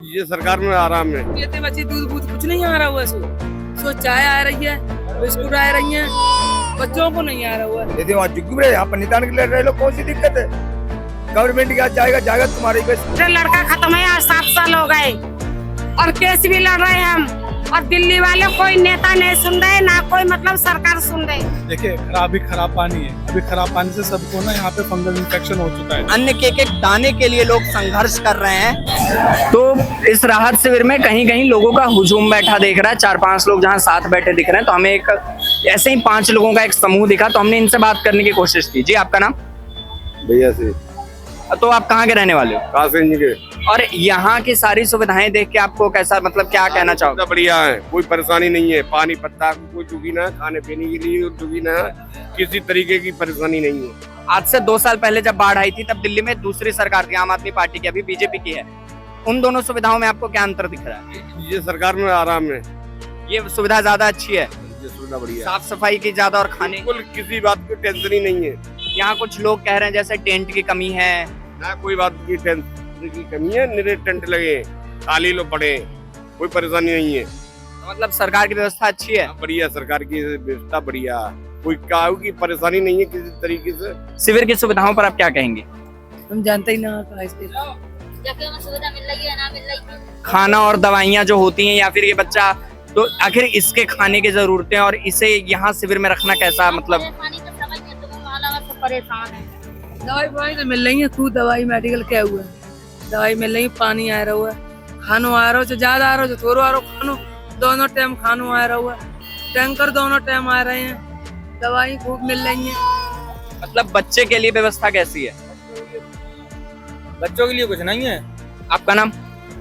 ये सरकार में आराम है। कहते बच्चे दूध बूध कुछ नहीं आ रहा हुआ सो चाय आ रही है, बिस्कुट आ रही है, बच्चों को नहीं आ रहा हुआ। यदि वहाँ झुक रहे यहाँ पर निदान के लिए रह लो, कौन सी दिक्कत है? गवर्नमेंट क्या जाएगा तुम्हारी बस। लड़का खत्म है, आज 7 साल हो गए और केस भी लड़ रहे हैं हम, और दिल्ली वाले कोई नेता नहीं सुन रहे, ना कोई मतलब सरकार सुन रही। देखिए खराब पानी है, अभी खराब पानी से सबको ना यहाँ पे फंगल इन्फेक्शन हो चुका है। अन्न के एक दाने के लिए लोग संघर्ष कर रहे हैं। तो इस राहत शिविर में कहीं कहीं लोगों का हुजूम बैठा देख रहा है, 4-5 लोग जहाँ साथ बैठे दिख रहे हैं। तो हमें एक ऐसे ही 5 लोगों का एक समूह दिखा, तो हमने इनसे बात करने की कोशिश की। जी आपका नाम? भैया से। तो आप कहाँ के रहने वाले हो? कासिम जी के। और यहाँ की सारी सुविधाएं देख के आपको कैसा, मतलब क्या कहना चाहोगे? बढ़िया है, कोई परेशानी नहीं है। पानी पत्ता कोई चुकी ना, खाने पीने के लिए चुकी ना, किसी तरीके की परेशानी नहीं है। आज से 2 साल पहले जब बाढ़ आई थी तब दिल्ली में दूसरी सरकार थी, आम आदमी पार्टी की, अभी बीजेपी की है। उन दोनों सुविधाओं में आपको क्या अंतर दिख रहा है? ये सरकार में आराम है, ये सुविधा ज्यादा अच्छी है, ये सुविधा बढ़िया, साफ सफाई की ज्यादा, और खाने बिल्कुल किसी बात की टेंशन ही नहीं है। यहाँ कुछ लोग कह रहे हैं जैसे टेंट की कमी है। ना कोई बात की टेंशन की कमी है, निरे टेंट लगे खाली लो पड़े, कोई परेशानी नहीं है। तो मतलब सरकार की व्यवस्था अच्छी है, बढ़िया, सरकार की व्यवस्था बढ़िया, कोई काऊ की परेशानी नहीं है किसी तरीके से। शिविर की सुविधाओं पर आप क्या कहेंगे? हम जानते ही ना इस पे सुविधा मिल रही है ना मिल रही है। खाना और दवाइयाँ जो होती हैं, या फिर ये बच्चा, तो आखिर इसके खाने की जरूरतें और इसे यहाँ शिविर में रखना कैसा, मतलब परेशान है। दवाई तो मिल रही है, खूब दवाई मेडिकल क्या हुआ है, दवाई मिल रही है, पानी आ रहा हुआ है, खानो आ रहा हो, ज्यादा आ रहा हो, थोड़ा आ रहा हो, खानो दोनों टाइम खानो आ रहा हुआ है, टैंकर दोनों टाइम आ रहे हैं, दवाई खूब मिल रही है। मतलब बच्चे के लिए व्यवस्था कैसी है? बच्चों के लिए कुछ नहीं है। आपका नाम?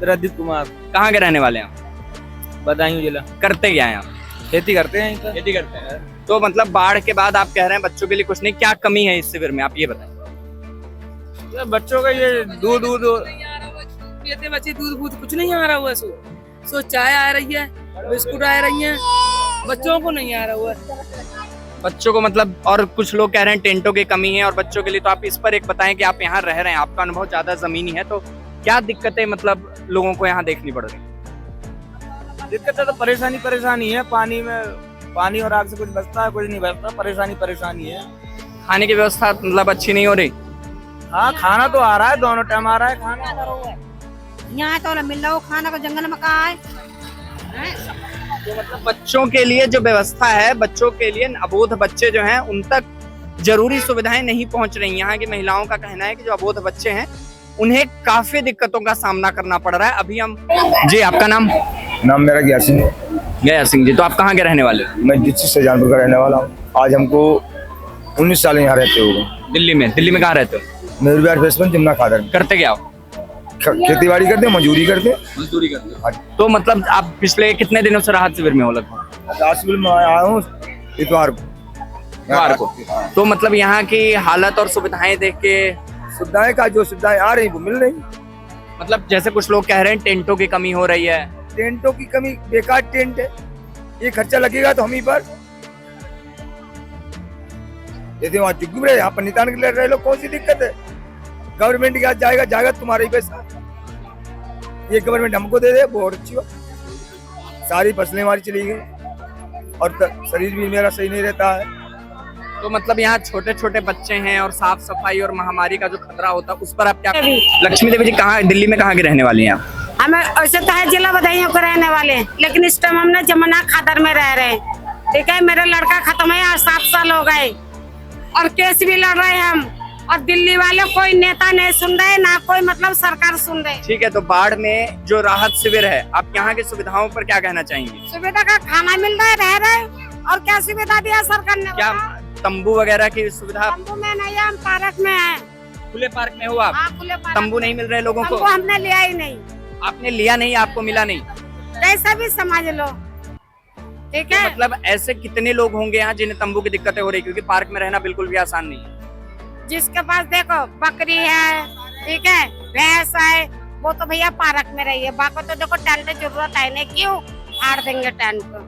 रदित कुमार, कहाँ के रहने वाले हैं? बदायूं जिला। करते क्या है आप? खेती करते हैं इधर। खेती करते हैं। तो मतलब बाढ़ के बाद आप कह रहे हैं बच्चों के लिए कुछ नहीं, क्या कमी है इस शिविर में, आप ये बताएं। बच्चों का ये दूध कहते बच्चे दूध बूध कुछ नहीं आ रहा हुआ सो चाय आ रही है, बिस्कुट आ रही है, बच्चों को नहीं आ रहा हुआ। बच्चों को मतलब, और कुछ लोग कह रहे हैं टेंटों की कमी है और बच्चों के लिए, तो आप इस पर एक बताएं कि आप यहाँ रह रहे हैं, आपका अनुभव ज्यादा जमीनी है, तो क्या दिक्कतें मतलब लोगों को यहाँ देखनी पड़ रही? दिक्कत है तो परेशानी है। पानी और आग से कुछ बचता है, कुछ नहीं बचता, परेशानी है। खाने की व्यवस्था मतलब अच्छी नहीं हो रही? हाँ, खाना तो आ रहा है, दोनों टाइम आ रहा है खाना। यहाँ तो मिल रहा हो खाना को, जंगल में कहाँ है? तो मतलब बच्चों के लिए जो व्यवस्था है, बच्चों के लिए अबोध बच्चे जो हैं उन तक जरूरी सुविधाएं नहीं पहुंच रही। यहाँ की महिलाओं का कहना है कि जो अबोध बच्चे हैं उन्हें काफी दिक्कतों का सामना करना पड़ रहा है। अभी हम, जी आपका नाम? नाम मेरा गया सिंह। गया सिंह जी, तो आप कहाँ के रहने वाले हो? मैं डिस्ट्रिक्ट शाहजहानपुर का रहने वाला हूँ। आज हमको 19 साल यहाँ रहते हो गए। दिल्ली में? दिल्ली में कहाँ रहते हो? मेरे बिहार फेसबन जमुना खादर। करते क्या हो? खेती बाड़ी करते, मजदूरी करते। मजदूरी करते हो? तो मतलब आप पिछले कितने दिनों से राहत शिविर में हो? लगभग राहत शिविर में आया हूँ इतवार को। तो मतलब यहाँ की हालत और सुविधाएं देख के, सुविधाएं का जो सुविधाएं आ रही वो मिल रही। मतलब जैसे कुछ लोग कह रहे हैं टेंटों की कमी हो रही है। टेंटों की कमी, बेकार टेंट है, ये खर्चा लगेगा तो हम ही पर। यदि वहाँ झुक रहे यहाँ पर निदान के लिए रह लो, कौन सी दिक्कत है? गवर्नमेंट क्या जाएगा तुम्हारे ही पैसा। ये गवर्नमेंट हमको दे दे, बहुत अच्छी बात। सारी फसलें हमारी चली गई और शरीर भी मेरा सही नहीं रहता है। तो मतलब यहाँ छोटे छोटे बच्चे हैं और साफ सफाई और महामारी का जो खतरा होता है उस पर आप क्या? लक्ष्मी देवी जी कहाँ, दिल्ली में कहाँ के रहने वाली हैं आप? हमें वैसे तो है जिला बदायूं के रहने वाले, लेकिन इस टाइम हमने जमुना खादर में रह रहे हैं। ठीक है, मेरा लड़का खत्म है, आज 7 साल हो गए और केस भी लड़ रहे हैं हम, और दिल्ली वाले कोई नेता नहीं सुन रहे, ना कोई मतलब सरकार सुन रही। ठीक है, तो बाढ़ में जो राहत शिविर है, आप यहाँ की सुविधाओं पर क्या कहना चाहेंगे? सुविधा का खाना मिल रहा है, रह रहे, और क्या सुविधा दिया सरकार ने? क्या तंबू वगैरह की सुविधा? तंबू में नहीं है, हम पार्क में है। खुले पार्क में हो आप? हाँ, खुले पार्क। तंबू नहीं मिल रहे लोगों को? हमने लिया ही नहीं। आपने लिया नहीं, आपको मिला नहीं? कैसा भी समझ लो। ठीक है, मतलब ऐसे कितने लोग होंगे यहाँ जिन्हें तंबू की दिक्कतें हो रही, क्योंकि पार्क में रहना बिल्कुल भी आसान नहीं है। जिसके पास देखो बकरी है, ठीक है, भैंस है, वो तो भैया पार्क में रही है। बाकी तो देखो टेंट की जरूरत है नहीं, क्यों फाड़ देंगे टेंट को?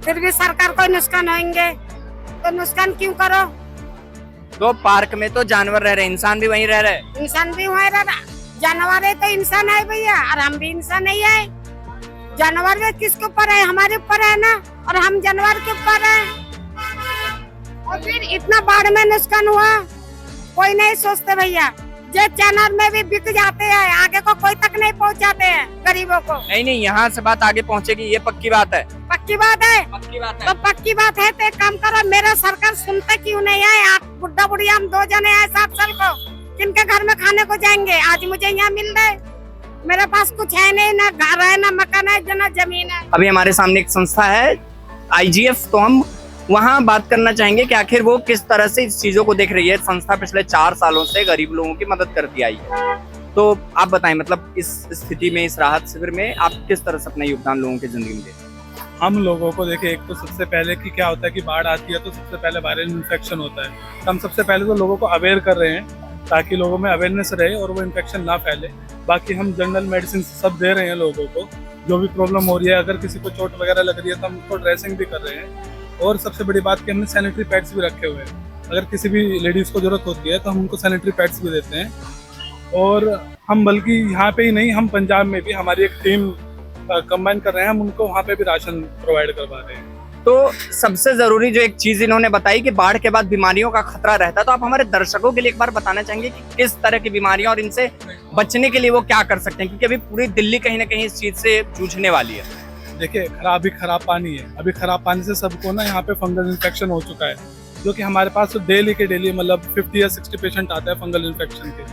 फिर भी सरकार को नुकसान होंगे, तो नुकसान क्यों करो? तो पार्क में तो जानवर रह रहे, इंसान भी वहीं रह रहे। इंसान भी वहीं रह रहा, जानवर है तो इंसान है भैया, और हम भी इंसान नहीं है। जानवर है किसके ऊपर है? हमारे ऊपर है ना, और हम जानवर के ऊपर है। और फिर इतना बाढ़ में नुकसान हुआ, कोई नहीं सोचते भैया। जो चैनल में भी बिक जाते हैं, आगे को कोई तक नहीं पहुंचाते हैं गरीबों को। नहीं, यहाँ से बात आगे पहुँचेगी, ये पक्की बात है। पक्की बात है, पक्की बात तो पक्की बात है तो एक काम करो, मेरा सरकार सुनते क्यों नहीं है? आप बुढ़ा बुढ़िया हम 2 जने हैं 7 साल को, किनके घर में खाने को जाएंगे? आज मुझे यहाँ मिल रहे, मेरे पास कुछ है नहीं, ना घर है, ना मकान है, ना जमीन है। अभी हमारे सामने एक संस्था है IGF, तो हम वहाँ बात करना चाहेंगे कि आखिर वो किस तरह से इस चीजों को देख रही है। संस्था पिछले 4 सालों से गरीब लोगों की मदद करती आई है। तो आप बताएं, मतलब इस स्थिति में, इस राहत शिविर में आप किस तरह से अपना योगदान लोगों की जिंदगी में देते हैं? हम लोगों को देखिए, एक तो सबसे पहले कि क्या होता है कि बाढ़ आती है तो सबसे पहले वायरल इन्फेक्शन होता है। हम सबसे पहले तो लोगों को अवेयर कर रहे हैं ताकि लोगों में अवेयरनेस रहे और वो इन्फेक्शन ना फैले। बाकी हम जनरल मेडिसिन सब दे रहे हैं लोगों को, जो भी प्रॉब्लम हो रही है। अगर किसी को चोट वगैरह लग रही है तो हम उनको ड्रेसिंग भी कर रहे हैं। और सबसे बड़ी बात कि हमने सैनिटरी पैड्स भी रखे हुए हैं, अगर किसी भी लेडीज़ को ज़रूरत होती है तो हम उनको सैनिटरी पैड्स भी देते हैं। और हम बल्कि यहाँ पे ही नहीं, हम पंजाब में भी हमारी एक टीम कंबाइन कर रहे हैं, हम उनको वहाँ पे भी राशन प्रोवाइड करवा रहे हैं। तो सबसे जरूरी जो एक चीज इन्होंने बताई कि बाढ़ के बाद बीमारियों का खतरा रहता है, तो आप हमारे दर्शकों के लिए एक बार बताना चाहेंगे कि किस तरह की बीमारियां और इनसे बचने के लिए वो क्या कर सकते हैं, क्योंकि अभी पूरी दिल्ली कहीं ना कहीं इस चीज से जूझने वाली है। देखिए, खराब पानी है। अभी खराब पानी से सबको ना यहाँ पे फंगल इन्फेक्शन हो चुका है, जो कि हमारे पास तो डेली के डेली मतलब 50 या 60 पेशेंट आते हैं फंगल इन्फेक्शन के।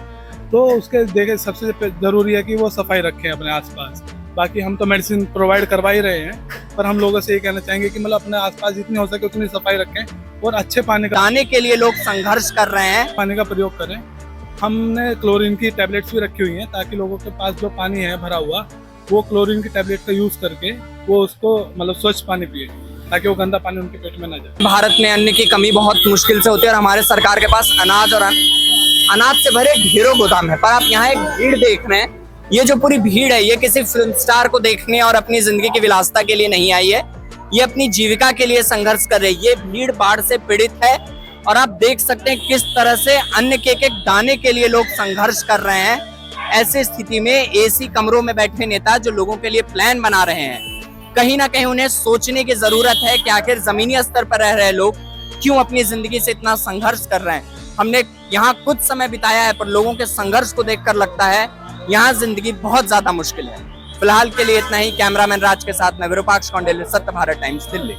तो उसके देखे सबसे जरूरी है कि वो सफाई रखें अपने आसपास। बाकी हम तो मेडिसिन प्रोवाइड करवा ही रहे हैं, पर हम लोगों से ये कहना चाहेंगे कि मतलब अपने आसपास जितनी हो सके उतनी सफाई रखें और अच्छे पानी का लाने के लिए लोग संघर्ष कर रहे हैं। पानी का प्रयोग करें। हमने क्लोरीन की टैबलेट्स भी रखी हुई हैं ताकि लोगों के पास जो पानी है भरा हुआ, वो क्लोरीन की टैबलेट का यूज करके वो उसको मतलब स्वच्छ पानी पिए, ताकि वो गंदा पानी उनके पेट में ना जाए। भारत में अन्न की कमी बहुत मुश्किल से होती है और हमारे सरकार के पास अनाज और अनाज से भरे ढेरों गोदाम है, पर आप यहाँ एक भीड़ देख रहे हैं। ये जो पूरी भीड़ है, ये किसी फिल्म स्टार को देखने और अपनी जिंदगी की विलासिता के लिए नहीं आई है, ये अपनी जीविका के लिए संघर्ष कर रही है। ये भीड़ बाढ़ से पीड़ित है और आप देख सकते हैं किस तरह से अन्न के एक दाने के लिए लोग संघर्ष कर रहे हैं। ऐसी स्थिति में एसी कमरों में बैठे नेता जो लोगों के लिए प्लान बना रहे हैं, कहीं ना कहीं उन्हें सोचने की जरूरत है कि आखिर जमीनी स्तर पर रह रहे लोग क्यों अपनी जिंदगी से इतना संघर्ष कर रहे हैं। हमने यहाँ कुछ समय बिताया है, पर लोगों के संघर्ष को देखकर लगता है यहाँ जिंदगी बहुत ज्यादा मुश्किल है। फिलहाल के लिए इतना ही। कैमरामैन राज के साथ मैं विरूपाक्ष कौंडिल्य, सत्य भारत टाइम्स, दिल्ली।